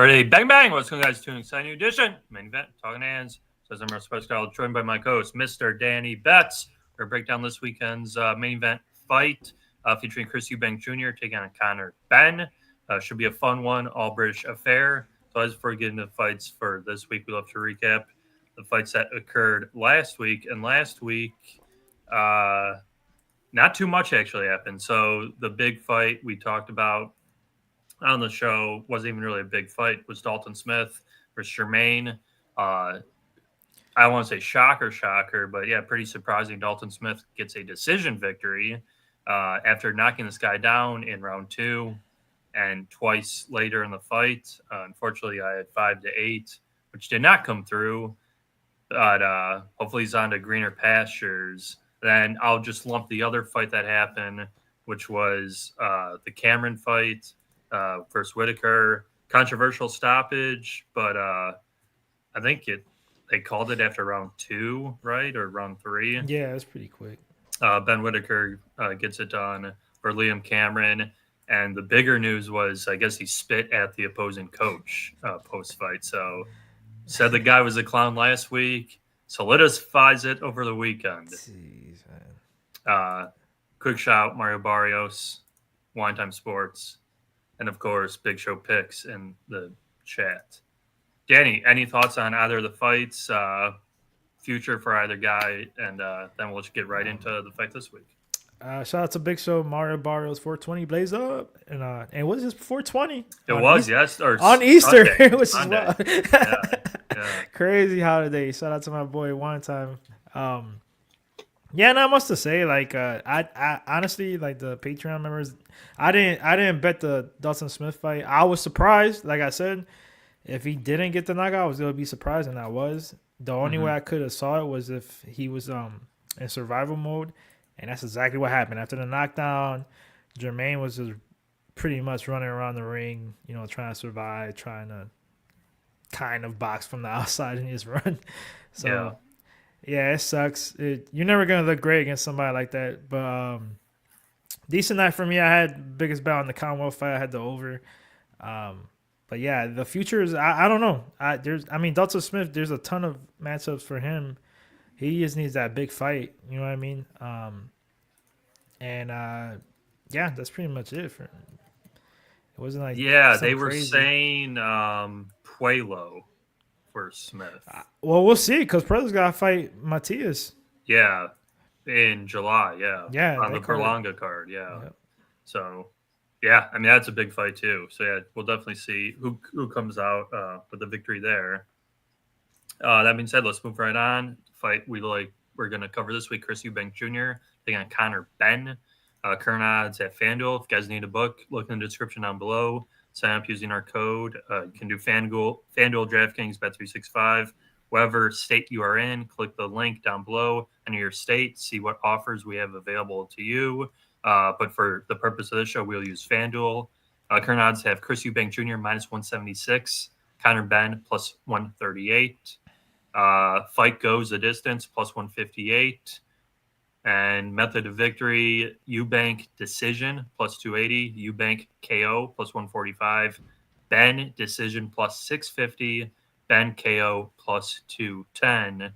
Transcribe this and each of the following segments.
Alrighty, bang bang! What's going on, guys? To an exciting edition, main event, Talkin Hands. Says I'm Special Kyle, joined by my co-host, Mr. Danny Betts. We're break down this weekend's main event fight featuring Chris Eubank Jr. taking on Conor Benn. Should be a fun one, all British affair. So as before we get into the fights for this week, we love to recap the fights that occurred last week. And last week, not too much actually happened. So the big fight we talked about on the show wasn't even really a big fight. It was Dalton Smith versus Jermaine. I don't want to say shocker, but yeah, pretty surprising. Dalton Smith gets a decision victory after knocking this guy down in round 2 and twice later in the fight. Unfortunately, I had 5-8, which did not come through. But hopefully he's on to greener pastures. Then I'll just lump the other fight that happened, which was the Cameron fight versus Whitaker. Controversial stoppage, but I think they called it after round 2, right? Or round 3. Yeah, it was pretty quick. Ben Whitaker gets it done for Liam Cameron. And the bigger news was, I guess he spit at the opposing coach post-fight. So said the guy was a clown last week, solidifies it over the weekend. Jeez, man. Quick shout, Mario Barrios, Wine Time Sports, and of course, Big Show Picks in the chat. Danny, any thoughts on either of the fights, future for either guy, and then we'll just get right into the fight this week. Shout out to Big Show, Mario Barrios, 420 Blaze Up. And what is this, 420? It was, yes. Or on Easter, Sunday. which Sunday. is Yeah. crazy holiday. Shout out to my boy One Time. Yeah, not much to say. Like, I honestly, like the Patreon members, I didn't bet the Dalton Smith fight. I was surprised. Like I said, if he didn't get the knockout, I was gonna be surprised, and I was. The only way I could have saw it was if he was in survival mode, and that's exactly what happened. After the knockdown, Jermaine was just pretty much running around the ring, trying to survive, trying to kind of box from the outside and just run. So. Yeah, it sucks. You're never going to look great against somebody like that. But decent night for me. I had biggest bet on the Commonwealth fight. I had the over. But yeah, the future is I don't know. Dalton Smith, there's a ton of matchups for him. He just needs that big fight. You know what I mean? Yeah, that's pretty much it for him. It wasn't like they were saying Puelo for Smith. Well, we'll see because Preston's got to fight Matias. Yeah, in July. Yeah, on the Berlanga card. Yeah. Yep. So, yeah, I mean that's a big fight too. So yeah, we'll definitely see who comes out with the victory there. That being said, let's move right on. Fight we're going to cover this week: Chris Eubank Jr. taking on Conor Benn. Current odds at FanDuel. If you guys need a book, look in the description down below. Sign up using our code. You can do FanDuel, DraftKings, Bet365. Whatever state you are in, click the link down below, enter your state, see what offers we have available to you. But for the purpose of this show, we'll use FanDuel. Current odds have Chris Eubank Jr. -176, Conor Benn +138. Fight goes the distance +158. And method of victory, Eubank decision +280, Eubank KO +145, Benn decision +650, Benn KO +210.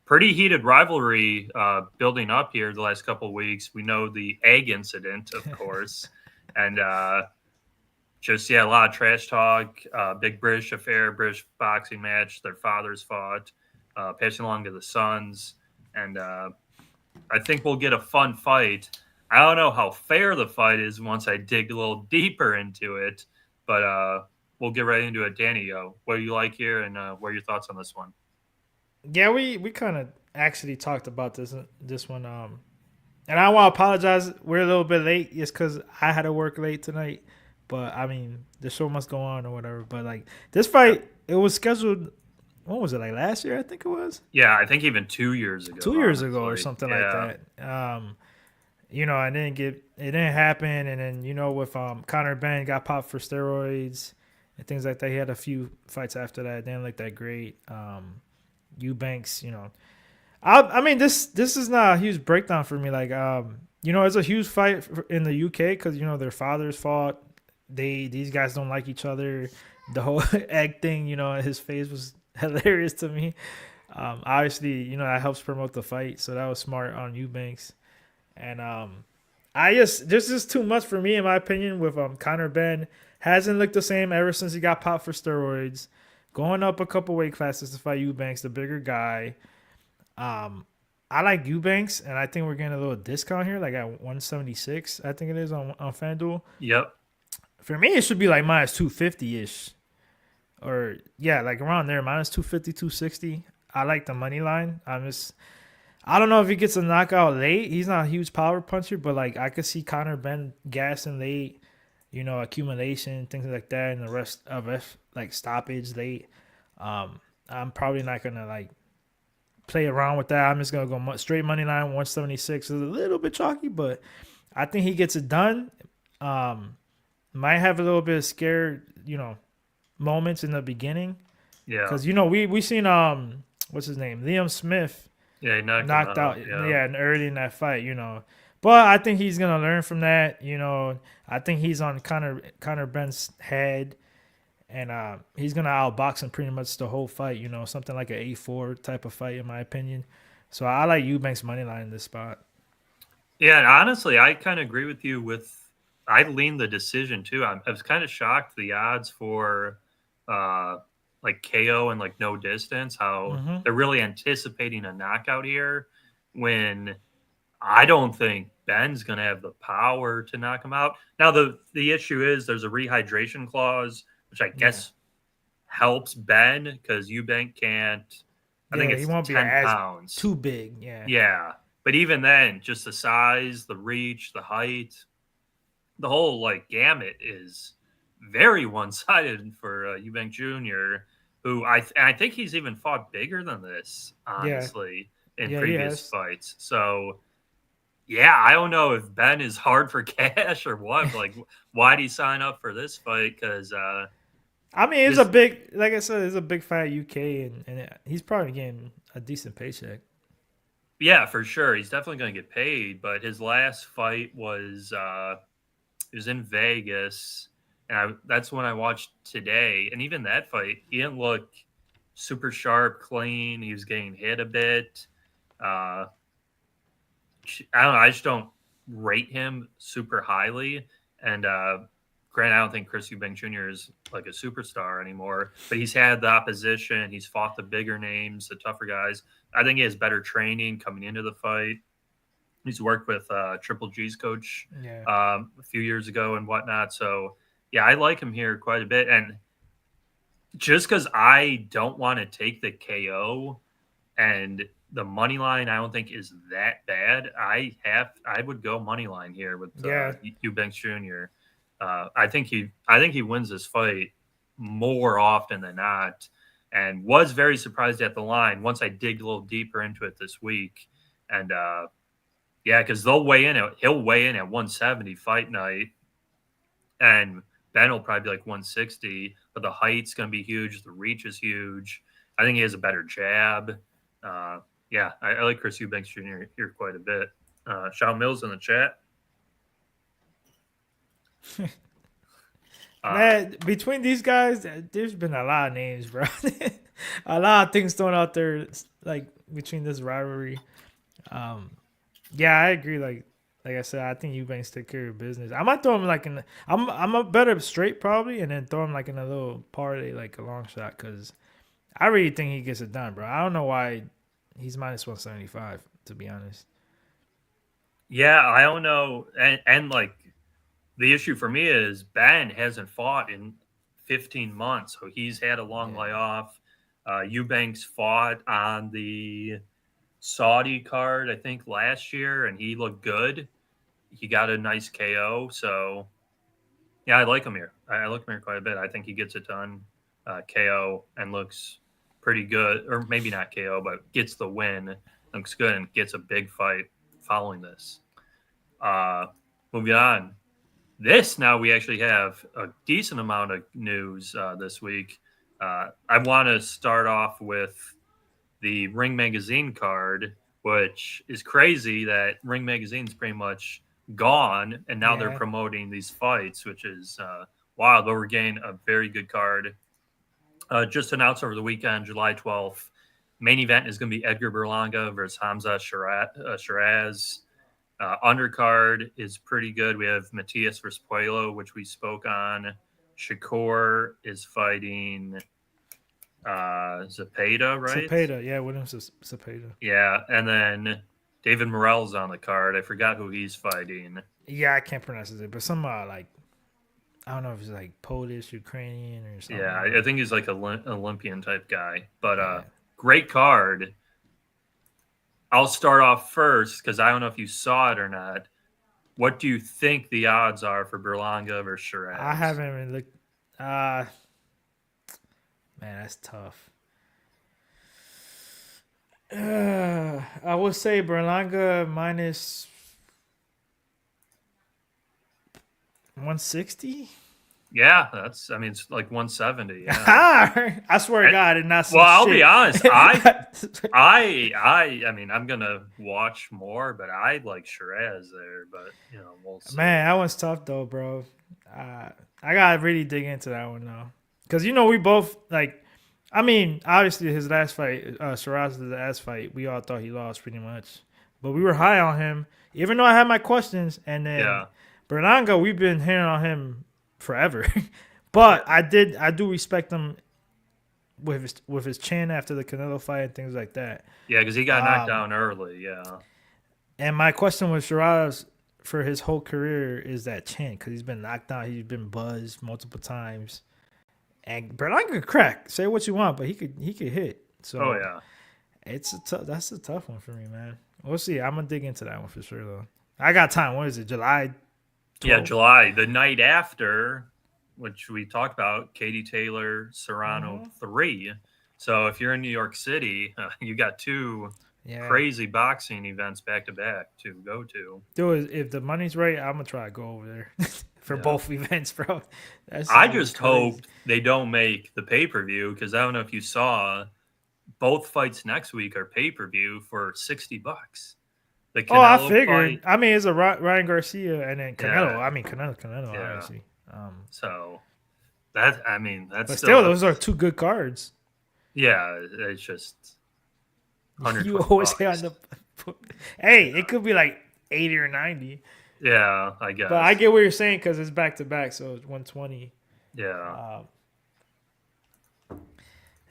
Pretty heated rivalry building up here the last couple of weeks. We know the egg incident, of course, and a lot of trash talk. Big British affair, British boxing match. Their fathers fought, passing along to the sons, and I think we'll get a fun fight. I don't know how fair the fight is once I dig a little deeper into it, but we'll get right into it. Danny, what do you like here, and what are your thoughts on this one? Yeah, we kind of actually talked about this one. And I want to apologize. We're a little bit late. It's because I had to work late tonight. But, I mean, the show must go on or whatever. But, like, this fight, it was scheduled – what was it, like last year, I think it was? Yeah, I think even 2 years ago. 2 years ago or something like that. It didn't happen. And then, with Conor Benn got popped for steroids and things like that. He had a few fights after that. Didn't look that great. Eubanks, this is not a huge breakdown for me. Like, it's a huge fight in the UK because, their fathers fought. These guys don't like each other. the whole egg thing, his face was hilarious to me. Obviously, that helps promote the fight, so that was smart on Eubanks. And I just there's just too much for me in my opinion with Conor Benn. Hasn't looked the same ever since he got popped for steroids. Going up a couple weight classes to fight Eubanks, the bigger guy. I like Eubanks, and I think we're getting a little discount here, like at 176. I think it is on FanDuel. Yep. For me, it should be like minus 250 ish, or yeah, like around there, minus 250, 260. I like the money line. I don't know if he gets a knockout late. He's not a huge power puncher, but like I could see Conor Benn gassing late, accumulation, things like that, and the rest of it, like stoppage late. I'm probably not gonna like play around with that. I'm just gonna go straight money line 176. It's a little bit chalky, but I think he gets it done. Might have a little bit of scared, moments in the beginning. Yeah. Because we seen what's his name, Liam Smith. Yeah, he knocked out. Yeah. And early in that fight. But I think he's gonna learn from that. I think he's on Conor Benn's head. And he's going to outbox him pretty much the whole fight, something like an 8-4 type of fight, in my opinion. So I like Eubanks' money line in this spot. Yeah, and honestly, I kind of agree with you I lean the decision, too. I was kind of shocked the odds for like KO and like no distance, how they're really anticipating a knockout here when I don't think Ben's going to have the power to knock him out. Now, the issue is there's a rehydration clause, which I guess helps Ben because Eubank can't. I think it's he won't 10 be pounds. Too big. Yeah. Yeah. But even then, just the size, the reach, the height, the whole like gamut is very one-sided for Eubank Jr., who I think he's even fought bigger than this, honestly, in previous fights. So, yeah, I don't know if Ben is hard for cash or what. Like, why'd he sign up for this fight? Because I mean, it's a big, like I said, it's a big fight UK, and he's probably getting a decent paycheck. Yeah, for sure. He's definitely going to get paid. But his last fight was it was in Vegas, and that's when I watched today. And even that fight, he didn't look super sharp, clean. He was getting hit a bit. I don't know. I just don't rate him super highly. And granted, I don't think Chris Eubank Jr. is like a superstar anymore, but he's had the opposition. He's fought the bigger names, the tougher guys. I think he has better training coming into the fight. He's worked with Triple G's coach a few years ago and whatnot. So, yeah, I like him here quite a bit. And just because I don't want to take the KO and the money line, I don't think is that bad. I would go money line here with Eubanks Jr. I think he wins this fight more often than not, and was very surprised at the line once I dig a little deeper into it this week. And because he'll weigh in at 170 fight night, and Ben will probably be like 160. But the height's going to be huge. The reach is huge. I think he has a better jab. I like Chris Eubanks Jr. here quite a bit. Sean Mills in the chat. Man, between these guys, there's been a lot of names, bro. A lot of things thrown out there, like between this rivalry. I agree. Like I said, I think Eubanks take care of business. I might throw him like I'm a better straight probably, and then throw him like in a little parlay, like a long shot, because I really think he gets it done, bro. I don't know why he's minus 175, to be honest. Yeah, I don't know, and like. The issue for me is Ben hasn't fought in 15 months, so he's had a long layoff. Eubanks fought on the Saudi card, I think, last year, and he looked good. He got a nice KO, so yeah, I like him here. I like him here quite a bit. I think he gets it done, KO, and looks pretty good, or maybe not KO, but gets the win, looks good, and gets a big fight following this. Moving on. Now we actually have a decent amount of news this week. I want to start off with the Ring Magazine card, which is crazy that Ring Magazine's pretty much gone, and now they're promoting these fights, which is wild. But we're getting a very good card Just announced over the weekend, July 12th. Main event is going to be Edgar Berlanga versus Hamza Shiraz. Undercard is pretty good. We have Matias versus Puello, which we spoke on. Shakur is fighting Zepeda, right? Cepeda, yeah, Williams Cepeda. Yeah, and then David Morrell's on the card. I forgot who he's fighting. Yeah, I can't pronounce it, but some like I don't know if it's like Polish, Ukrainian, or something. Yeah, I think he's like an Olympian type guy. But Yeah. great card. I'll start off first because I don't know if you saw it or not. What do you think the odds are for Berlanga versus Shiraz? I haven't even looked. Man, that's tough. I would say Berlanga minus 160. Yeah, it's like 170. Yeah. I swear to God, I did not see Well, I'll shit. be honest. I'm gonna watch more, but I like Shiraz there. But we'll see. Man, that one's tough though, bro. I gotta really dig into that one though, because we both like. I mean, obviously his last fight, Shiraz's last fight, we all thought he lost pretty much, but we were high on him, even though I had my questions. And then Berlanga, we've been hearing on him forever, but I do respect him with his chin after the Canelo fight and things like that. Yeah, because he got knocked down early. Yeah. And my question with Shiraz for his whole career is that chin, because he's been knocked out, he's been buzzed multiple times, and Berlanga could crack. Say what you want, but he could hit. So that's a tough one for me, man. We'll see. I'm gonna dig into that one for sure though. I got time. What is it? July 12th? Yeah, July. The night after, which we talked about, Katie Taylor, Serrano 3. So if you're in New York City, you got two crazy boxing events back to back to go to. Dude, if the money's right, I'm gonna try to go over there for both events, bro. I just hope they don't make the pay-per-view, because I don't know if you saw, both fights next week are pay-per-view for $60. I figured. Fight. I mean, it's a Ryan Garcia and then Canelo. Yeah. I mean, Canelo, obviously. So that's but still, those are two good cards. Yeah, it's just $100. You always say on the. Hey, it could be like 80 or 90. Yeah, I guess. But I get what you're saying because it's back to back, so it's 120. Yeah.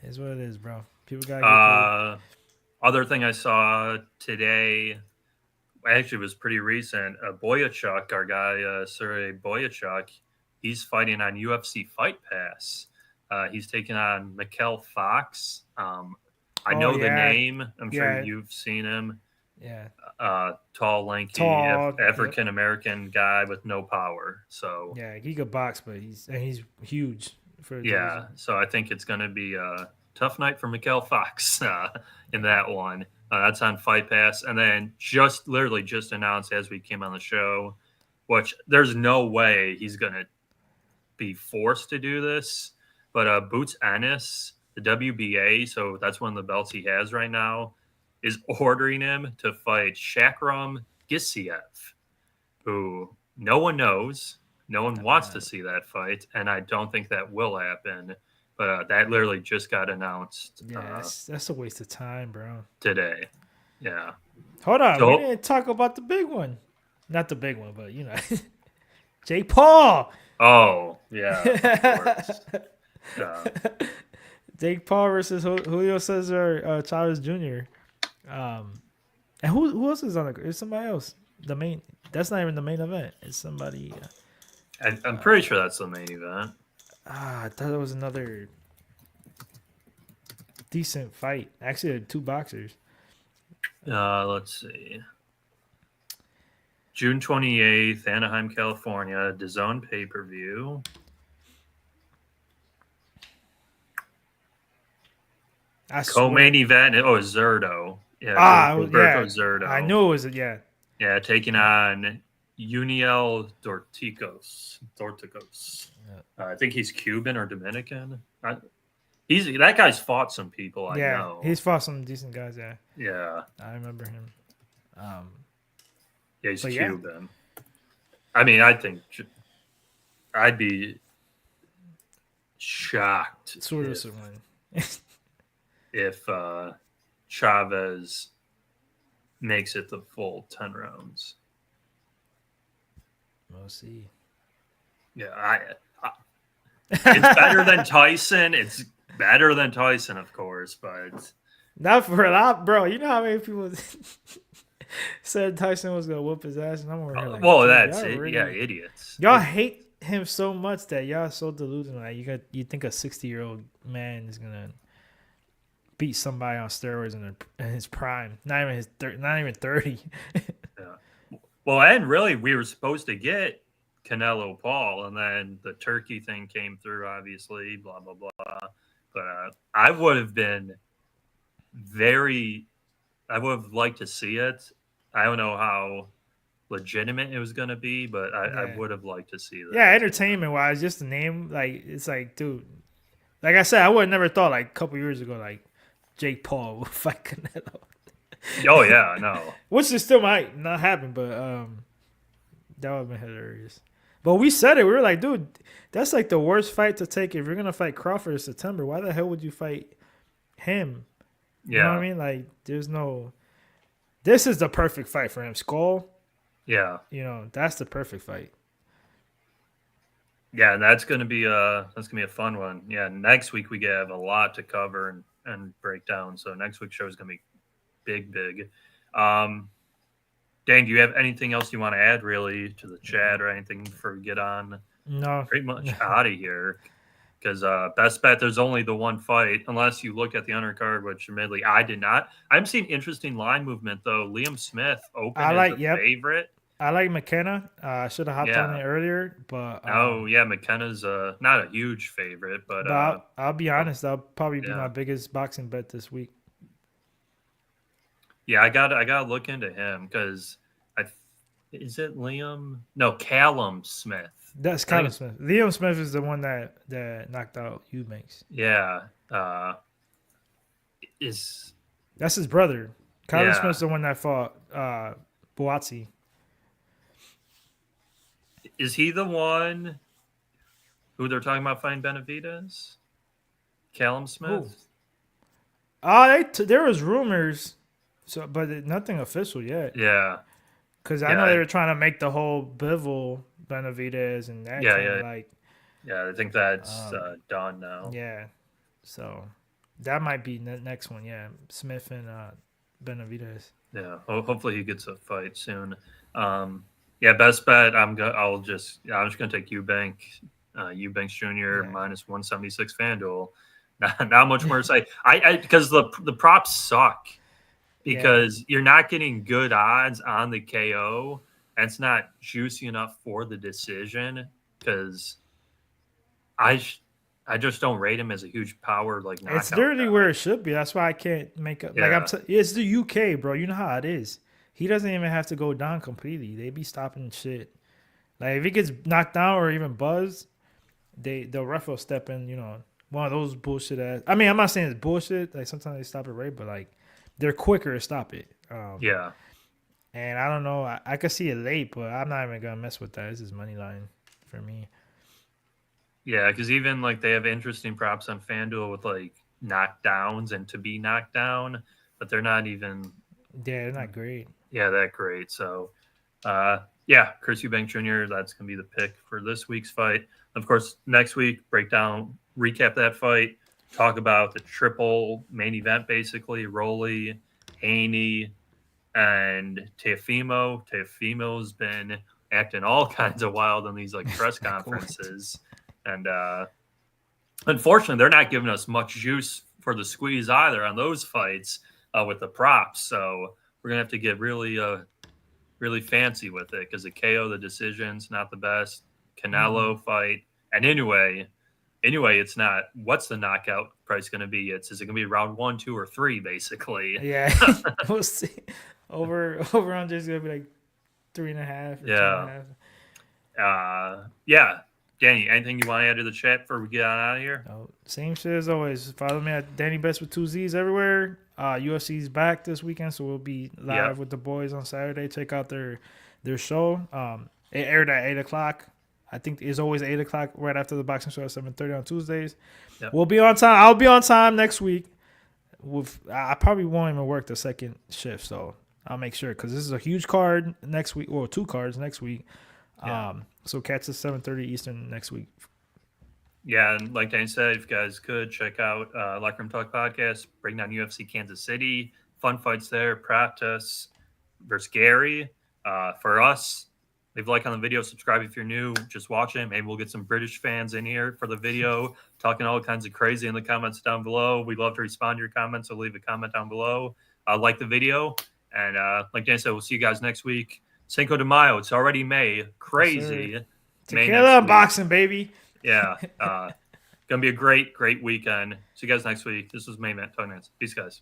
It's what it is, bro. People gotta get paid. Other thing I saw today, actually was pretty recent. Boyachuk, our guy, Sergey Boyachuk, he's fighting on UFC Fight Pass. He's taking on Mikkel Fox. I know the name. I'm sure you've seen him. Yeah. Tall, lanky, African-American guy with no power. So yeah, he could box, but he's huge. So I think it's going to be a tough night for Mikkel Fox in that one. That's on Fight Pass. And then literally just announced as we came on the show, which there's no way he's going to be forced to do this, but Boots Ennis, the WBA, so that's one of the belts he has right now, is ordering him to fight Shakram Gisiev, who no one knows. No one wants to see that fight, and I don't think that will happen. But that literally just got announced. Yeah, that's a waste of time, bro. Today. Yeah. Hold on. We didn't talk about the big one. Not the big one, but, Jake Paul. Oh, yeah. Of course. Jake Paul versus Julio Cesar Chavez Jr. And who else is on the? It's somebody else. The main. That's not even the main event. It's somebody. I'm pretty sure that's the main event. I thought it was another decent fight. Actually, two boxers. Let's see. June 28th, Anaheim, California, DAZN pay-per-view. Co-main event. Oh, Zurdo. Yeah, Roberto Zurdo. I knew it was yeah. Yeah, taking on Uniel Dorticos. Yeah. I think he's Cuban or Dominican. That guy's fought some people. I know. He's fought some decent guys. Yeah. Yeah. I remember him. Yeah, he's Cuban. Yeah. I mean, I think I'd be shocked Soros would win. if Chavez makes it the full 10 rounds. We'll see. Yeah, it's better than Tyson. It's better than Tyson, of course, but not for a lot, bro. You know how many people said Tyson was gonna whoop his ass, and I'm over here like, well, dude, that's y'all it. really, Yeah, idiots. y'all hate him so much that y'all so delusional. Like you think a 60-year-old man is gonna beat somebody on steroids in his prime? Not even 30. Yeah. Well, and really, we were supposed to get Canelo Paul, and then the Turkey thing came through, obviously, blah, blah, blah. But I would have liked to see it. I don't know how legitimate it was going to be, but I would have liked to see that. Yeah, entertainment-wise, just the name, like, it's like, dude, like I said, I would have never thought, like, a couple years ago, like, Jake Paul would fight Canelo. Oh, yeah, no. Which is still might not happen, but that would have been hilarious. But we said it. We were like, dude, that's like the worst fight to take if you're going to fight Crawford in September. Why the hell would you fight him? You know what I mean? Like, there's no – this is the perfect fight for him. Skull, that's the perfect fight. Yeah, and that's gonna be a fun one. Yeah, next week we have a lot to cover and break down. So next week's show is gonna be big. Dan, do you have anything else you want to add really to the chat or anything before we get on? No, pretty much out of here. Because best bet, there's only the one fight, unless you look at the undercard, which admittedly I did not. I'm seeing interesting line movement though. Liam Smith open favorite. I like McKenna. I should have hopped on it earlier, but McKenna's not a huge favorite, but I'll be honest, that'll probably be my biggest boxing bet this week. Yeah, I gotta look into him because is it Liam? No, Callum Smith. That's Callum Smith. Liam Smith is the one that knocked out Eubanks. Yeah, that's his brother. Callum Smith's the one that fought Boazzi. Is he the one who they're talking about fighting Benavidez? Callum Smith? There was rumors, but nothing official yet. Yeah. Because I know they were trying to make the whole Bivol Benavidez and that I think that's done now. Yeah. So that might be the next one, Smith and Benavidez. Yeah. Hopefully he gets a fight soon. Best bet. I'm just gonna take Eubank Jr. minus 176 FanDuel. Not much more to say. I because the props suck because you're not getting good odds on the KO, and it's not juicy enough for the decision because I just don't rate him as a huge power knockout. It's literally where it should be. That's why I can't make up. It's the UK, bro. You know how it is. He doesn't even have to go down completely. They be stopping shit. Like if he gets knocked down or even buzzed, the ref will step in. One of those bullshit ass. I mean, I'm not saying it's bullshit. Like sometimes they stop it right, but they're quicker to stop it. And I don't know. I could see it late, but I'm not even gonna mess with that. This is money line for me. Yeah, because even they have interesting props on FanDuel with knockdowns and to be knocked down, but they're not even. Yeah, they're not great. Yeah, that great. So, Chris Eubank Jr. That's gonna be the pick for this week's fight. Of course, next week recap that fight, talk about the triple main event, basically Rolly, Haney, and Teofimo. Teofimo's been acting all kinds of wild on these press conferences, and unfortunately, they're not giving us much juice for the squeeze either on those fights with the props. So we're gonna have to get really fancy with it because the KO, the decision's not the best. Canelo fight, and anyway, it's not. What's the knockout price going to be? Is it going to be round 1, 2, or 3? Basically, yeah. We'll see. Over under is going to be 3.5. Or 2.5. Danny, anything you want to add to the chat before we get out of here? No, same shit as always. Follow me at Danny Best with 2 Z's everywhere. UFC's back this weekend, so we'll be live with the boys on Saturday. Check out their show. It aired at 8:00. I think it's always 8 o'clock right after the boxing show at 7:30 on Tuesdays. Yep. We'll be on time. I'll be on time next week. I probably won't even work the second shift, so I'll make sure because this is a huge card next week, or 2 cards next week. Yeah. So catch us 7:30 Eastern next week. Yeah, and like Dan said, if you guys could check out Locker Room Talk podcast, break down UFC Kansas City, fun fights there, practice versus Gary. For us, leave a like on the video, subscribe if you're new, just watching. Maybe we'll get some British fans in here for the video, talking all kinds of crazy in the comments down below. We'd love to respond to your comments, so leave a comment down below. Like the video, and like Dan said, we'll see you guys next week. Cinco de Mayo, it's already May. Crazy. Yes, May Tequila boxing, baby. Yeah. Gonna be a great weekend. See you guys next week. This was Mayman Talkin Hands. Peace, guys.